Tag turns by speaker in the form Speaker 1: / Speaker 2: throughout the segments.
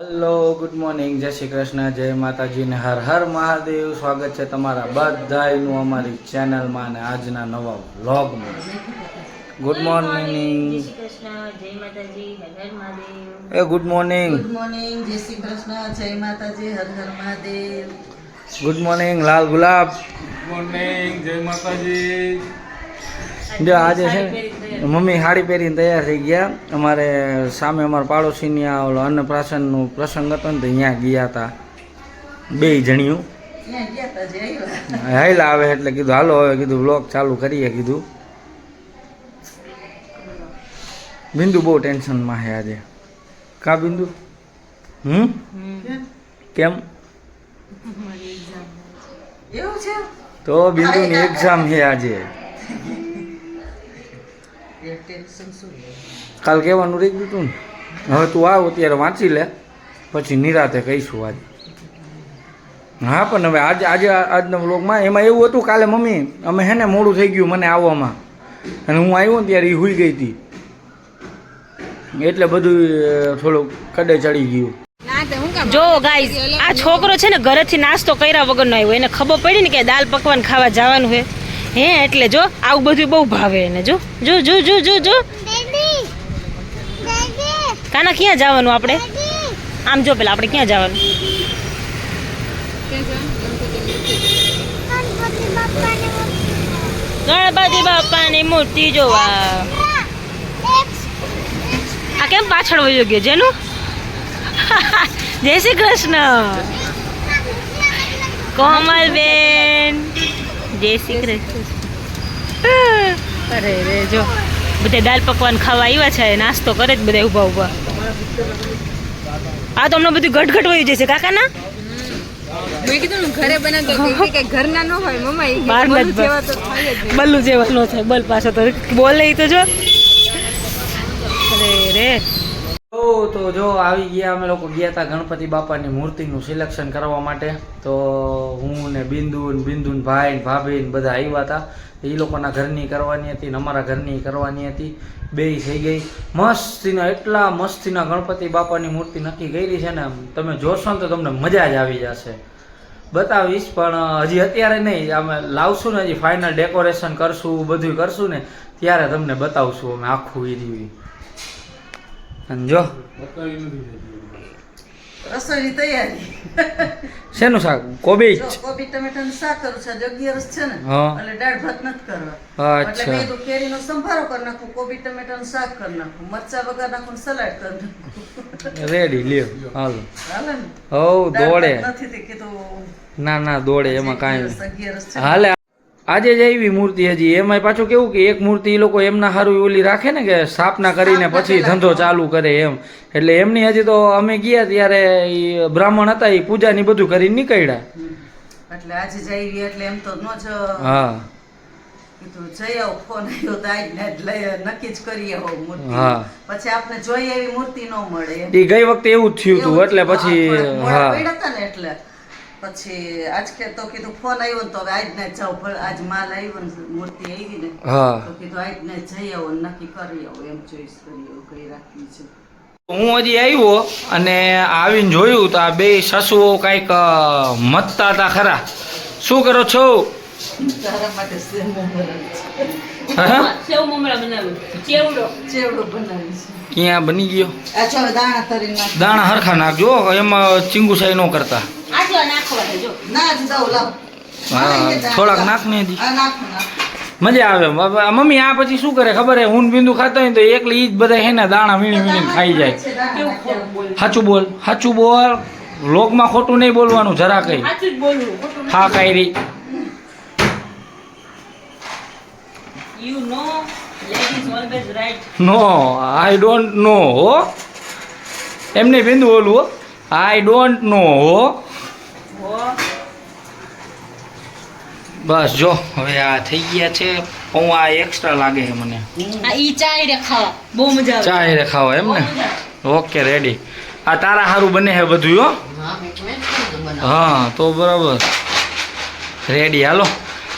Speaker 1: Hello good morning, જય શ્રી કૃષ્ણ, જય માતાજી ને હર હર મહાદેવ. સ્વાગત છે તમારા બધાનું અમારી ચેનલમાં અને આજના નવા વ્લોગમાં. ગુડ મોર્નિંગ,
Speaker 2: જય શ્રી કૃષ્ણ, જય માતાજી, હર હર મહાદેવ.
Speaker 1: એ ગુડ મોર્નિંગ.
Speaker 3: ગુડ મોર્નિંગ, જય શ્રી કૃષ્ણ, જય માતાજી, હર હર મહાદેવ.
Speaker 1: ગુડ મોર્નિંગ લાલ ગુલાબ.
Speaker 4: મોર્નિંગ, જય માતાજી.
Speaker 1: જો આજે છે ને મમ્મી સાડી પહેરીને તૈયાર થઈ ગયા. અમારે સામે અમારા પાડોશીની આ ઓલો અન્નપ્રાશનનું પ્રસંગ હતો ને તો અહીંયા ગયા હતા બે જણિયું.
Speaker 3: ત્યાં ગયા તા જે આવ્યા.
Speaker 1: હાઈલા આવે એટલે કીધું હાલો હવે કીધું વ્લોગ ચાલુ કરીએ કીધું. બિંદુ બહુ ટેન્શનમાં છે આજે. કા બિંદુ? કેમ?
Speaker 3: એવું છે?
Speaker 1: તો બિંદુની એક્ઝામ છે આજે.
Speaker 3: ટેન્શન શું લે?
Speaker 1: કાલ કહેવાનું રહી ગયું તું ને, હવે તું આવ ત્યારે વાંચી લે પછી નિરાતે કહીશું આજે. હા પણ હવે આજે આજના વ્લોગમાં એમાં એવું હતું, કાલે મમ્મી અમે હે ને મોડું થઈ ગયું મને આવવામાં અને હું આવ્યો ને ત્યારે એ હુઈ ગઈ હતી એટલે બધું થોડું કડે ચડી ગયું.
Speaker 2: જો ગાઈઝ, આ છોકરો છે ને ઘરેથી નાસ્તો કર્યા વગરનો આવ્યો. એને ખબર પડી ને કે દાલ પકવાન ખાવા જવાનું છે હે, એટલે જો આવું બધું બહુ ભાવે એને. જો જો જો જો જો જો કાના ક્યાં જવાનું આપણે? આમ જો પેલા આપણે ક્યાં જવાનું? ગણપતિ બાપાની મૂર્તિ જોવા. આ કેમ પાછળ વયો ગયો જેનું? જય શ્રી કૃષ્ણ કોમલબેન, જય શ્રી કૃષ્ણ. અરે રે જો બધા દાલ પકવાન ખાવા આવ્યા છે, નાસ્તો કરે જ બધા ઊભા ઊભા. આ તો હમણાં બધું ઘટઘટ વયું જશે કાકા ના.
Speaker 5: મેં કીધું ને ઘરે બનાવતો કે ઘરના ન હોય મમ્મા, એ
Speaker 2: બહાર
Speaker 5: બલ્લુ
Speaker 2: નથી
Speaker 5: જેવા તો થાય જ નહીં.
Speaker 2: બલ્લુ જેવા નો થાય, બલ પાછો તો બોલે ઈ તો જો. અરે રે
Speaker 1: તો જો આવી ગયા, અમે લોકો ગયા હતા ગણપતિ બાપાની મૂર્તિનું સિલેક્શન કરવા માટે. તો હું ને બિંદુન ભાઈ ને ભાભી ને બધા આવ્યા હતા. એ લોકોના ઘરની કરવાની હતી ને અમારા ઘરની કરવાની હતી, બેય થઈ ગઈ મસ્તીના. એટલા મસ્તીના ગણપતિ બાપાની મૂર્તિ નક્કી કરી છે ને, તમે જોશો ને તો તમને મજા જ આવી જશે. બતાવીશ પણ હજી અત્યારે નહીં, અમે લાવશું ને હજી ફાઇનલ ડેકોરેશન કરશું બધું કરશું ને ત્યારે તમને બતાવશું અમે આખું વીડિયો. અને જો
Speaker 3: રસોઈની તૈયારી.
Speaker 1: શેનું શાક? કોબીજ.
Speaker 3: જો કોબી ટમેટાનું શાક કરું છું. આજે 11 છે ને,
Speaker 1: હા.
Speaker 3: એટલે દાળ ભાત નથી કરવા. એટલે
Speaker 1: અચ્છા.
Speaker 3: મેં તો કેરીનો સંભારો કરી નાખું, કોબી ટમેટાનું શાક કરી નાખું, મરચા વગર નાખું, સલાડ કરી નાખું.
Speaker 1: રેડી લ્યો હાલો.
Speaker 3: હાલે ને?
Speaker 1: હવ
Speaker 3: દાળ
Speaker 1: દોડે.
Speaker 3: ભાત નથી તે કીધું
Speaker 1: ના દોડે એમાં કાંઈ
Speaker 3: 11 છે.
Speaker 1: હાલે. આજે જ આવી મૂર્તિ હજી એમાં પાછું કેવું કે એક મૂર્તિ એ લોકો એમના હારું ઓલી રાખે ને કે સ્થાપના કરીને પછી ધંધો ચાલુ કરે એમ. એટલે એમની હજી તો અમે ગયા ત્યારે ઈ બ્રાહ્મણ હતા, એ પૂજાની બધું કરીને નીકળ્યા.
Speaker 3: એટલે આજે જ આવી એટલે એમ તો નો જ
Speaker 1: હા
Speaker 3: કીધું જઈ આવો, ફોન આવ્યો તો આજ ને જ નક્કી જ કરી આવો મૂર્તિ.
Speaker 1: હા.
Speaker 3: પછી આપણે જોઈએ એવી મૂર્તિ ન મળે એમ.
Speaker 1: એ ગઈ વખતે એવું જ થયું હતું એટલે પછી
Speaker 3: હા
Speaker 1: હા
Speaker 3: હતા ને એટલે પછી આજ કે તો કીધું ફોન આવ્યો ને તો હવે આજ ને જ જાવ, આજ માલ આવ્યો ને મૂર્તિ આવી ને
Speaker 1: હા.
Speaker 3: તો કીધું આજ ને જ જઈ આવો ને નક્કી કરી આવો એમ ચોઈસ કરી આવો કઈ રાખી છે.
Speaker 1: હું હજી આવ્યો અને આવીને જોયું તો આ બે સસુઓ કાંઈક મતતા હતા ખરા. શું કરો છો?
Speaker 3: તારા માટે સેવ બનાવી
Speaker 1: હા?
Speaker 2: સેવ મમરા બનાવ્યું, ચેવડો.
Speaker 3: છે, ચેવડો બનાવી છે.
Speaker 1: ક્યાં બની ગયો?
Speaker 3: આ જો હવે દાણા તરી નાખ.
Speaker 1: દાણા હરખા નાખજો, એમાં ચીંગુસાઈ ન કરતા.
Speaker 2: આજો નાખવા દે જો.
Speaker 3: ના જ દઉં લાવ.
Speaker 1: હા, થોડાક નાખ ને હજી.
Speaker 3: આ નાખું નાખ.
Speaker 1: મજા આવે. મમ્મી આ પછી શું કરે ખબર હે, હું ને બિંદુ ખાતો હોય ને તો એકલી ઈ જ બધા હે ને દાણા વીણી ખાઈ જાય.
Speaker 2: કેવું ખોટું બોલ.
Speaker 1: સાચું બોલ. લોગમાં ખોટું નહીં બોલવાનું જરા કઈ.
Speaker 2: સાચું જ બોલવું, ખોટું નથી.
Speaker 1: હા કાયરી.
Speaker 2: You know, ladies always right.
Speaker 1: No I don't know હો. એમને બિંદુ બોલવું હો. આઈ ડોન્ટ નો હો.
Speaker 2: Oh.
Speaker 1: બસ જો હવે આ થઈ ગયા છે. હું આ એક્સ્ટ્રા લાગે છે મને.
Speaker 2: આ ઈ ચાય રે ખાવા બહુ મજા આવે.
Speaker 1: ચા રે ખાવા એમ ને?
Speaker 2: બહુ મજા આવે.
Speaker 1: Okay ready. આ તારા હારું બને છે બધું હો. હા તો બરાબર રેડી. હાલો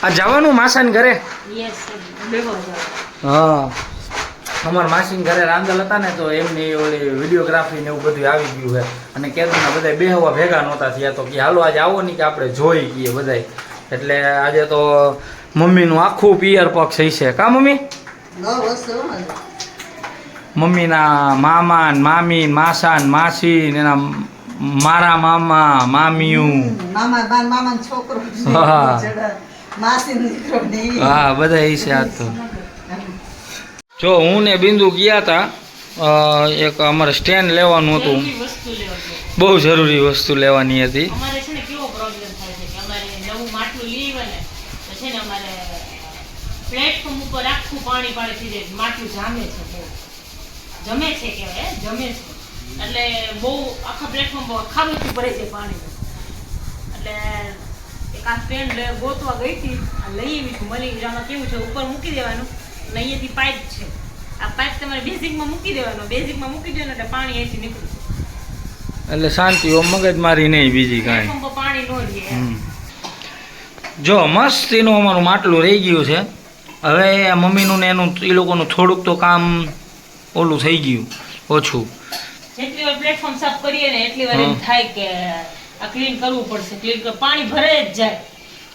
Speaker 1: આ જવાનું માસાને ઘરે.
Speaker 2: Yes, બેહો જાઓ.
Speaker 1: હા અમારા માસી ઘરે રાંધલ હતા ને તો એમની ઓલી વિડીયોગ્રાફી ને એવું બધું આવી ગયું છે અને કેદુના બધા બેહવા ભેગા નહોતા થયા તો કે હાલો આજે આવો નહીં કે આપણે જોઈ ગઈએ બધાય એટલે આજે તો મમ્મીનું આખું પિયર પક્ષ છે કા મમ્મી મમ્મીના મામા ને મામી માસા ને માસી ને એના મારા મામા મામીયું
Speaker 3: મામા છોકરો
Speaker 1: હા.
Speaker 3: માસી દીકરો ને
Speaker 1: હા બધા એ છે આજ તો જો હું ને બિંદુ ગયા હતા એક અમારે સ્ટેન્ડ લેવાનું હતું
Speaker 2: વસ્તુ લેવા
Speaker 1: બહુ જરૂરી વસ્તુ લેવાની હતી
Speaker 2: અમારે છે ને કેવો પ્રોબ્લેમ થાય છે કે અમારે નવું માટલું લઈએ ને તો છે ને અમારે પ્લેટફોર્મ ઉપર આખું પાણી પાણી થઈ જાય માટલું જામે છે બહુ જમે છે કહેવાય જમે છે એટલે બહુ આખા પ્લેટફોર્મ ખાબુથી ભરે છે પાણી એટલે એક આ ફ્રેન્ડ ગોતવા ગઈ હતી આ લઈ આવી છું મળી આમાં કેવું છે ઉપર મૂકી દેવાનું અને અહીંયાથી પાઇપ છે આ પાઇપ તમારે બેઝિકમાં મૂકી દેવાનો બેઝિકમાં મૂકી દેવાનો એટલે પાણી અહીંથી નીકળી જાય
Speaker 1: એટલે શાંતિ ઓ મગજ મારી નહીં બીજી કાંઈ
Speaker 2: પ્લેટફોર્મ પર પાણી ન રહે
Speaker 1: જો મસ્ત એનું અમારું માટલું રહી ગયું છે હવે મમ્મીનું ને એનું એ લોકોનું થોડુંક તો કામ ઓલું થઈ ગયું ઓછું
Speaker 2: જેટલી વાર પ્લેટફોર્મ સાફ કરીએ ને એટલી વાર એમ થાય કે આ ક્લીન કરવું પડશે ક્લીન પાણી ભરે જ જાય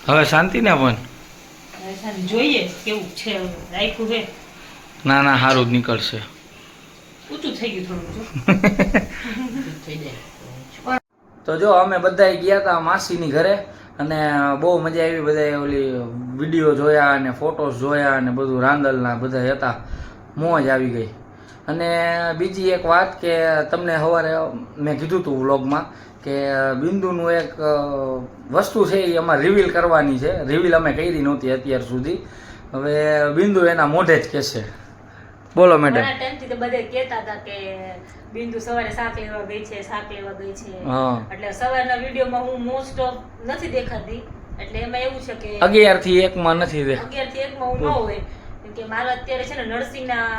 Speaker 1: હવે શાંતિ ને પણ
Speaker 2: હવે સારું જોઈએ કેવું છે હવે. રાખ્યું છે
Speaker 1: ના ના સારું જ નીકળશે
Speaker 2: ઊંચું થઈ ગયું થોડું
Speaker 1: તો જો અમે બધાય ગયા હતા માસીની ઘરે અને બહુ મજા આવી બધાય ઓલી વિડીયો જોયા અને ફોટોસ જોયા અને બધું રાંદલના બધા હતા મોજ આવી ગઈ અને બીજી એક વાત કે તમને સવારે મેં કીધું હતું વ્લોગમાં કે બિંદુનું એક વસ્તુ છે એ અમારે રિવીલ કરવાની છે રિવીલ અમે કરી નહોતી અત્યાર સુધી હવે બિંદુ એના મોઢે જ કહેશે બોલો મેડમ
Speaker 2: ઘણા ટાઈમથી તો બધે કહેતા હતા કે બિંદુ સવારે શાક લેવા ગઈ છે શાક લેવા ગઈ છે
Speaker 1: હા.
Speaker 2: એટલે સવારના વિડીયોમાં હું મોસ્ટ ઓફ નથી દેખાતી એટલે એમાં એવું છે કે
Speaker 1: 11 થી 1 માં નથી દે
Speaker 2: 11 થી 1 માં હું ન હોય કેમ કે મારો અત્યારે છે ને નર્સિંગના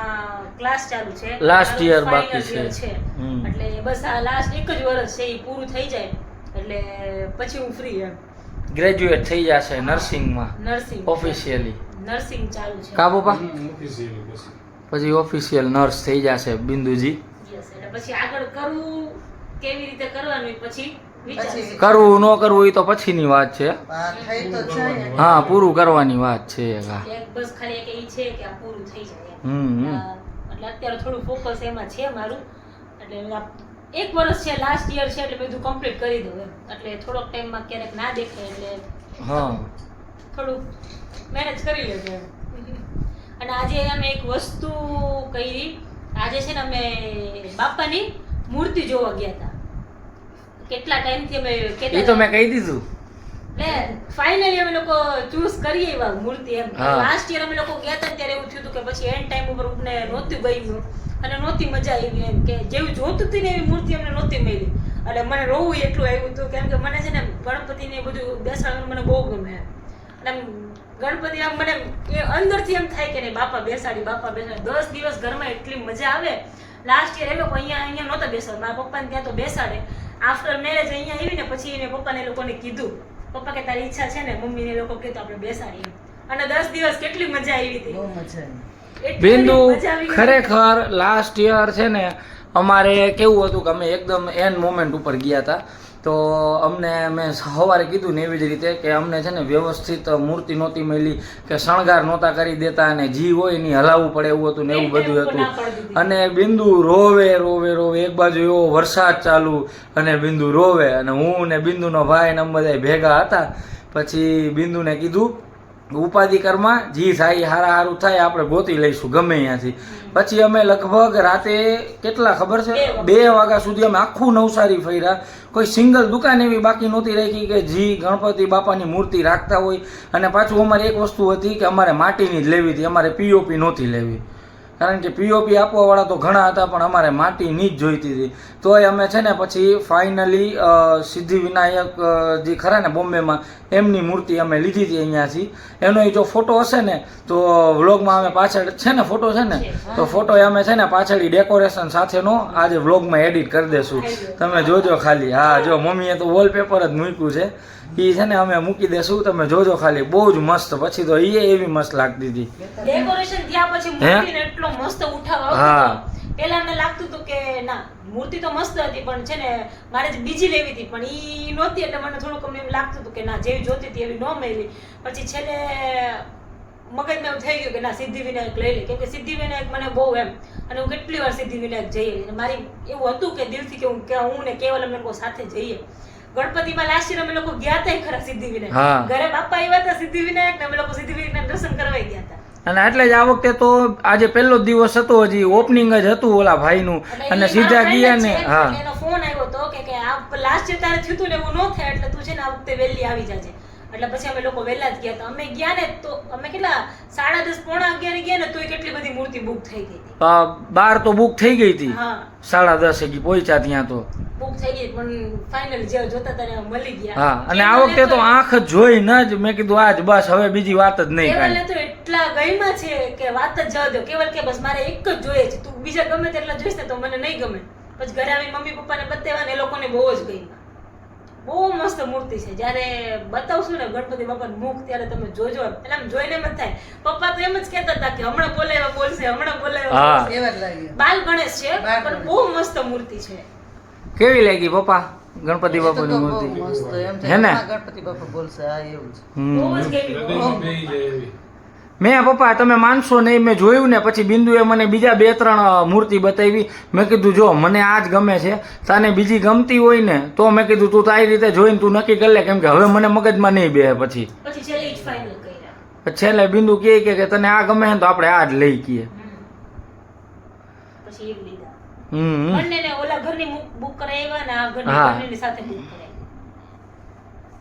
Speaker 2: ક્લાસ ચાલુ છે
Speaker 1: Last
Speaker 2: મારું
Speaker 1: year
Speaker 2: final
Speaker 1: બાકી
Speaker 2: year
Speaker 1: છે. હમ.
Speaker 2: એટલે બસ આ લાસ્ટ એક જ વર્ષ છે એ પૂરું થઈ જાય એટલે પછી હું ફ્રી એમ
Speaker 1: ગ્રેજ્યુએટ થઈ જશે નર્સિંગમાં
Speaker 2: નર્સિંગ
Speaker 1: ઓફિશિયલી
Speaker 2: નર્સિંગ ચાલુ છે
Speaker 1: કા પપ્પા
Speaker 4: ઓફિસિયલી પછી
Speaker 1: પછી ઓફિશિયલ નર્સ થઈ જશે બિંદુજી
Speaker 2: યસ એટલે પછી આગળ કરવું કેવી રીતે કરવાનું એ પછી વિચારીશું
Speaker 1: કરવું ન કરવું એ તો પછીની વાત છે
Speaker 3: થઈ તો જાય
Speaker 1: હા પૂરું કરવાની વાત છે એક હા
Speaker 2: એક બસ ખાલી એક ઈ છે કે આ પૂરું થઈ જાય એમ.
Speaker 1: હમ હમ.
Speaker 2: એટલે અત્યારે થોડું ફોકસ એમાં છે મારું એટલે એક વર્ષ છે લાસ્ટ યર છે એટલે બધું કમ્પ્લીટ કરી દઉં એમ એટલે થોડોક ટાઈમમાં ક્યારેક ના દેખાય એટલે
Speaker 1: હા
Speaker 2: થોડું મેનેજ કરી લેજો એમ. અને આજે અમે એક વસ્તુ કરી આજે છે ને અમે બાપાની મૂર્તિ જોવા ગયા હતા કેટલા ટાઈમથી અમે
Speaker 1: એ
Speaker 2: કહેતા
Speaker 1: તો મેં કહી દીધું
Speaker 2: ફાઇનલી અમે લોકો ચૂઝ કરીએ એવા મૂર્તિ એમ
Speaker 1: હા.
Speaker 2: લાસ્ટ યર અમે લોકો ગયા હતા ને ત્યારે એવું થયું હતું કે પછી એન્ડ ટાઈમ ઉપર અમને નહોતું ગમ્યું અને નહોતી મજા આવી એમ કે જેવું જોતું હતું ને એવી મૂર્તિ અમને નહોતી મળી એટલે મને રોવું એટલું આવ્યું હતું કેમ કે મને છે ને ગણપતિને એ બધું બેસાડવાનું મને બહુ ગમે અને આમ ગણપતિ આમ મને અંદરથી એમ થાય કે નહીં બાપા બેસાડી 10 દિવસ ઘરમાં એટલી મજા આવે લાસ્ટ યર એ લોકો અહીંયા નહોતા બેસાડે મારા પપ્પાને ત્યાં તો બેસાડે આફ્ટર મેરેજ અહીંયા આવી ને પછી એને પપ્પાને એ લોકોને કીધું પપ્પા કે તારી ઈચ્છા છે ને મમ્મીને એ લોકો કીધું આપણે બેસાડીએ અને 10 દિવસ કેટલી મજા આવી હતી
Speaker 3: બહુ મજા આવી
Speaker 2: એટલી
Speaker 1: બિંદુ
Speaker 2: બધી મજા આવી ગઈ.
Speaker 1: ખરેખર લાસ્ટ યર છે ને અમારે કેવું હતું કે અમે એકદમ એન્ડ મોમેન્ટ ઉપર ગયા હતા તો અમને મેં સવારે કીધું ને એવી જ રીતે કે અમને છે ને વ્યવસ્થિત મૂર્તિ નહોતી મળી કે શણગાર નહોતા કરી દેતા અને જી હોય એની હલાવવું પડે એવું હતું ને એવું બધું હતું અને બિંદુ રોવે એક બાજુ એવો વરસાદ ચાલુ અને બિંદુ રોવે અને હું ને બિંદુનો ભાઈ ને અમે બધા ભેગા હતા પછી બિંદુને કીધું ઉપાધિ કરમાં જી થાય હારું થાય આપણે ગોતી લઈશું ગમે ત્યાંથી પછી અમે લગભગ રાતે કેટલા ખબર છે 2 વાગ્યા સુધી અમે આખું નવસારી ફર્યા કોઈ સિંગલ દુકાન એવી બાકી નહોતી રાખી કે જી ગણપતિ બાપાની મૂર્તિ રાખતા હોય અને પાછું અમારે એક વસ્તુ હતી કે અમારે માટીની જ લેવી હતી અમારે પીઓપી નહોતી લેવી કારણ કે પીઓપી આપવાવાળા તો ઘણા હતા પણ અમારે માટીની જ જોઈતી હતી તોય અમે છે ને પછી ફાઇનલી સિદ્ધિ વિનાયક જે ખરા ને બોમ્બેમાં એમની મૂર્તિ અમે લીધી હતી અહીંયાથી એનો જો ફોટો હશે ને તો વ્લોગમાં અમે પાછળ છે ને ફોટો છે ને તો ફોટો અમે છે ને પાછળ ડેકોરેશન સાથેનો આજે વ્લોગમાં એડિટ કરી દેશું તમે જોજો ખાલી હા જો મમ્મીએ તો વોલપેપર જ મૂક્યું છે એ છે ને અમે મૂકી દેશું તમે જોજો ખાલી બહુ જ મસ્ત પછી તો એ એવી મસ્ત લાગતી હતી
Speaker 2: ડેકોરેશન થયા પછી મૂર્તિને એટલો મસ્ત ઉઠાવ
Speaker 1: હા.
Speaker 2: આવતો પેલા અમને લાગતું હતું કે ના મૂર્તિ તો મસ્ત હતી પણ છે ને મારે જ બીજી લેવી હતી પણ ઈ નહોતી એટલે મને થોડુંક અમને એમ લાગતું હતું કે ના જેવી જોતી હતી એવી ન મળી. પછી છેલ્લે મગજમાં એવું થઈ ગયું કે ના સિદ્ધિવિનાયક લઈ લે, કેમ કે સિદ્ધિવિનાયક મને બહુ એમ, અને હું કેટલી વાર સિદ્ધિવિનાયક જઈએ અને મારી એવું હતું કે દિલથી કે હું ને કેવલ અમે લોકો સાથે જઈએ. ગણપતિમાં લાસ્ટ યર અમે લોકો ગયા હતા ખરા
Speaker 1: હા.
Speaker 2: સિદ્ધિવિનાયક, ઘરે બાપા આવ્યા હતા સિદ્ધિવિનાયક ને અમે લોકો સિદ્ધિવિનાયક દર્શન કરવા ગયા હતા.
Speaker 1: અને એટલે જ આ વખતે તો આજે પહેલો જ દિવસ હતો, હજી ઓપનિંગ જ હતું ઓલા ભાઈનું, અને સીધા ગયા ને. હા,
Speaker 2: એનો ફોન આવ્યો તો કે આ લાસ્ટ યર તારે થયું ને એવું ન થાય એટલે તું છે ને આ વખતે વહેલી આવી જાજે. એટલે પછી અમે લોકો વહેલા જ ગયા હતા. અમે ગયા ને તો અમે કેટલા 10:30 પોણા 11 ગયા ને તોય કેટલી બધી મૂર્તિ બુક થઈ ગઈ હતી.
Speaker 1: બાર તો બુક થઈ ગઈ હતી,
Speaker 2: હા
Speaker 1: 10:30 પહોંચ્યા ત્યાં તો.
Speaker 2: બુક થઈ ગઈ પણ ફાઇનલ જે જોતા તને મળી ગયા.
Speaker 1: હા, અને આ વખતે તો આંખ જોઈ ન જ મેં કીધું આજ બસ હવે બીજી વાત જ નહીં
Speaker 2: કેવલને
Speaker 1: કાંઈ.
Speaker 2: તો એટલા ગયમાં છે કે વાત જ જવા દો. કેવલ કે બસ મારે એક જ જોઈએ છે, તું બીજા ગમે તેટલા જોઈશ ને તો મને નહીં ગમે. પછી ઘરે આવીને મમ્મી પપ્પાને બતાવ્યા ને એ લોકોને બહુ જ ગયમાં. બહુ મસ્ત મૂર્તિ છે. જ્યારે બતાવશું ને ગણપતિ બાપાનું મુખ ત્યારે તમે જોજો, એટલે આમ જોઈને એમ જ થાય. પપ્પા તો એમ જ કહેતા હતા કે હમણાં બોલાવ્યા બોલશે, હમણાં બોલાવ્યા
Speaker 1: હા.
Speaker 2: બોલશે.
Speaker 3: એવા જ લાગ્યા.
Speaker 2: બાલ ગણેશ છે
Speaker 3: બાલ
Speaker 2: પણ
Speaker 3: ગણેશ.
Speaker 2: બહુ મસ્ત મૂર્તિ છે.
Speaker 1: કેવી લાગી પપ્પા ગણપતિ
Speaker 3: એ તો
Speaker 1: બાપાની
Speaker 3: બહુ
Speaker 1: મૂર્તિ?
Speaker 3: મસ્ત એમ
Speaker 1: હે
Speaker 3: થાય
Speaker 1: ને?
Speaker 3: આ ગણપતિ બાપા બોલશે આ એવું છે.
Speaker 2: બહુ
Speaker 1: હમ.
Speaker 2: જ ગમી.
Speaker 4: હૃદયમાં બેહી જાય એવી.
Speaker 1: મેં પપ્પા તમે માનશો નહીં, મેં જોયું ને પછી બિંદુએ મને બીજા 2-3 મૂર્તિ બતાવી. મેં કીધું જો મને આ જ ગમે છે, તને બીજી ગમતી હોય ને તો મેં કીધું તું તારી રીતે જોઈને તું નક્કી કરી લે, કેમ કે હવે મને મગજમાં નહીં બેહે. પછી
Speaker 2: પછી છેલ્લે ઈ જ ફાઇનલ કર્યા.
Speaker 1: પછી છેલ્લે બિંદુ કહે કે તને આ ગમે છે ને તો આપણે આ જ લઈ કીએ.
Speaker 2: પછી એ લીધા.
Speaker 1: હમ.
Speaker 2: બંનેને ઓલા ઘરની બુક કરાવ્યા ને આ ઘરની
Speaker 1: હા.
Speaker 2: બંનેની સાથે બુક કરાવી.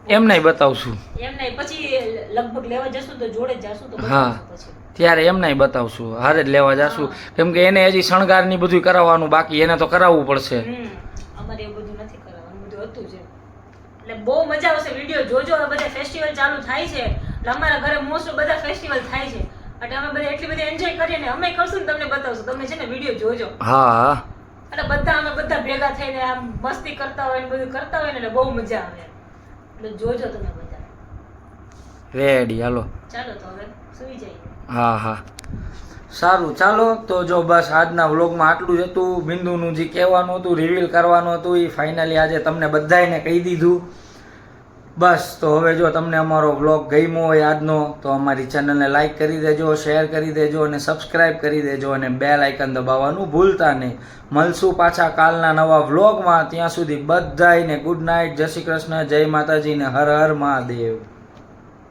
Speaker 1: એમ નહીં બતાવશું,
Speaker 2: એમ નહીં પછી લગભગ લેવા જશું તો જોડે જ જાશું તો
Speaker 1: હા.
Speaker 2: બતાવશું પછી.
Speaker 1: ત્યારે એમ નહીં બતાવશું, હારે જ લેવા જાશું, કેમ કે એને હજી શણગારની બધું કરાવવાનું બાકી, એને તો કરાવવું પડશે.
Speaker 2: અમારે એવું બધું નથી કરાવવાનું, બધું હતું જ એમ. એટલે બહુ મજા આવશે. વિડીયો જોજો. હવે બધા ફેસ્ટિવલ ચાલુ થાય છે એટલે અમારા ઘરે મોસ્ટ બધા ફેસ્ટિવલ થાય છે એટલે અમે બધા એટલી બધી એન્જોય કરીએ ને અમે કરશું ને તમને બતાવશું. તમે છે ને વિડીયો જોજો.
Speaker 1: હા,
Speaker 2: એટલે અમે બધા ભેગા થઈને આમ મસ્તી કરતા હોય ને બધું કરતા હોય ને એટલે બહુ મજા આવે. એટલે જોજો તમે બધા.
Speaker 1: રેડી, હાલો.
Speaker 2: ચાલો તો હવે સુઈ જઈએ.
Speaker 1: હા હા, સારું ચાલો. તો જો બસ આજના વ્લોગમાં આટલું જ હતું. બિંદુનું જે કહેવાનું હતું, રિવીલ કરવાનું હતું, એ ફાઇનલી આજે તમને બધાને કહી દીધું. બસ તો હવે જો તમને અમારો વ્લોગ ગમ્યો હોય આજનો તો અમારી ચેનલને લાઈક કરી દેજો, શેર કરી દેજો અને સબસ્ક્રાઈબ કરી દેજો, અને બેલ આઇકન દબાવવાનું ભૂલતા નહીં. મળશું પાછા કાલના નવા વ્લોગમાં. ત્યાં સુધી બધાને ગુડ નાઇટ, જય શ્રી કૃષ્ણ, જય માતાજી ને હર હર મહાદેવ.